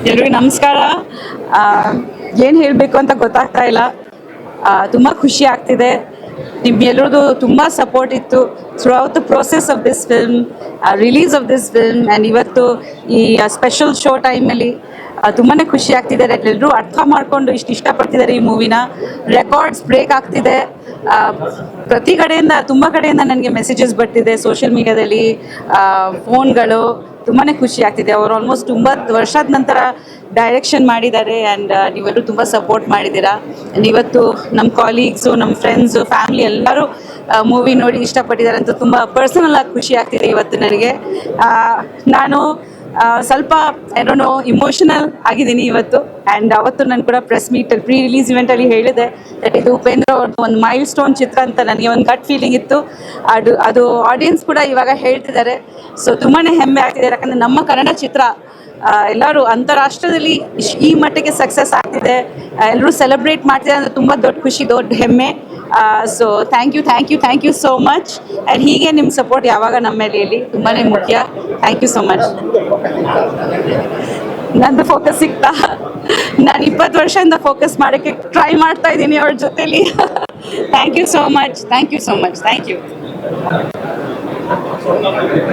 ಎಲ್ರಿಗೂ ನಮಸ್ಕಾರ. ಏನು ಹೇಳಬೇಕು ಅಂತ ಗೊತ್ತಾಗ್ತಾ ಇಲ್ಲ. ತುಂಬ ಖುಷಿ ಆಗ್ತಿದೆ. ನಿಮ್ಗೆಲ್ಲರದು ತುಂಬ ಸಪೋರ್ಟ್ ಇತ್ತು throughout the process of this film, release of this film. And ಇವತ್ತು ಈ ಸ್ಪೆಷಲ್ ಶೋ ಟೈಮಲ್ಲಿ ತುಂಬಾ ಖುಷಿ ಆಗ್ತಿದೆ. ಎಲ್ಲರೂ ಅರ್ಥ ಮಾಡಿಕೊಂಡು ಇಷ್ಟಪಡ್ತಿದ್ದಾರೆ ಈ ಮೂವಿನ. ರೆಕಾರ್ಡ್ಸ್ ಬ್ರೇಕ್ ಆಗ್ತಿದೆ. ಪ್ರತಿ ಕಡೆಯಿಂದ ತುಂಬ ಕಡೆಯಿಂದ ನನಗೆ ಮೆಸೇಜಸ್ ಬರ್ತಿದೆ ಸೋಷಿಯಲ್ ಮೀಡಿಯಾದಲ್ಲಿ, ಫೋನ್ಗಳು. ತುಂಬಾ ಖುಷಿ ಆಗ್ತಿದೆ. ಅವರು ಆಲ್ಮೋಸ್ಟ್ 90 ವರ್ಷದ ನಂತರ ಡೈರೆಕ್ಷನ್ ಮಾಡಿದ್ದಾರೆ. ಆ್ಯಂಡ್ ನೀವೆಲ್ಲರೂ ತುಂಬ ಸಪೋರ್ಟ್ ಮಾಡಿದ್ದೀರಾ. ಆ್ಯಂಡ್ ಇವತ್ತು ನಮ್ಮ ಕಾಲೀಗ್ಸು, ನಮ್ಮ ಫ್ರೆಂಡ್ಸು, ಫ್ಯಾಮಿಲಿ ಎಲ್ಲರೂ ಮೂವಿ ನೋಡಿ ಇಷ್ಟಪಟ್ಟಿದ್ದಾರೆ ಅಂತ ತುಂಬ ಪರ್ಸನಲ್ ಆಗಿ ಖುಷಿ ಆಗ್ತಿದೆ ಇವತ್ತು ನನಗೆ. ನಾನು ಸ್ವಲ್ಪ ಏನೋ ಇಮೋಷನಲ್ ಆಗಿದ್ದೀನಿ ಇವತ್ತು. ಆ್ಯಂಡ್ ಅವತ್ತು ನಾನು ಕೂಡ ಪ್ರೆಸ್ ಮೀಟಲ್ಲಿ ಪ್ರೀ ರಿಲೀಸ್ ಇವೆಂಟಲ್ಲಿ ಹೇಳಿದೆ ದಟ್ ಇದು ಉಪೇಂದ್ರ ಅವ್ರದ್ದು ಒಂದು ಮೈಲ್ ಸ್ಟೋನ್ ಚಿತ್ರ ಅಂತ ನನಗೆ ಒಂದು ಗಟ್ ಫೀಲಿಂಗ್ ಇತ್ತು. ಅದು ಆಡಿಯನ್ಸ್ ಕೂಡ ಇವಾಗ ಹೇಳ್ತಿದ್ದಾರೆ. ಸೊ ತುಂಬಾ ಹೆಮ್ಮೆ ಆಗ್ತಿದೆ. ಯಾಕಂದರೆ ನಮ್ಮ ಕನ್ನಡ ಚಿತ್ರ ಎಲ್ಲರೂ ಅಂತಾರಾಷ್ಟ್ರದಲ್ಲಿ ಈ ಮಟ್ಟಿಗೆ ಸಕ್ಸಸ್ ಆಗ್ತಿದೆ, ಎಲ್ಲರೂ ಸೆಲೆಬ್ರೇಟ್ ಮಾಡ್ತಿದ್ದಾರೆ ಅಂದರೆ ತುಂಬ ದೊಡ್ಡ ಖುಷಿ, ದೊಡ್ಡ ಹೆಮ್ಮೆ. So thank you so much. And ಹೀಗೆ ನಿಮ್ಮ ಸಪೋರ್ಟ್ ಯಾವಾಗ ನಮ್ಮ ಮೇಲೆ ಇರಲಿ, ತುಂಬಾ ಮುಖ್ಯ. Thank you so much. ನಂದು ಫೋಕಸ್ ಸಿಗ್ತಾ, ನಾನು 20 ವರ್ಷದಿಂದ ಫೋಕಸ್ ಮಾಡೋಕ್ಕೆ ಟ್ರೈ ಮಾಡ್ತಾ ಇದ್ದೀನಿ ಅವ್ರ ಜೊತೆಲಿ. Thank you so much. Thank you.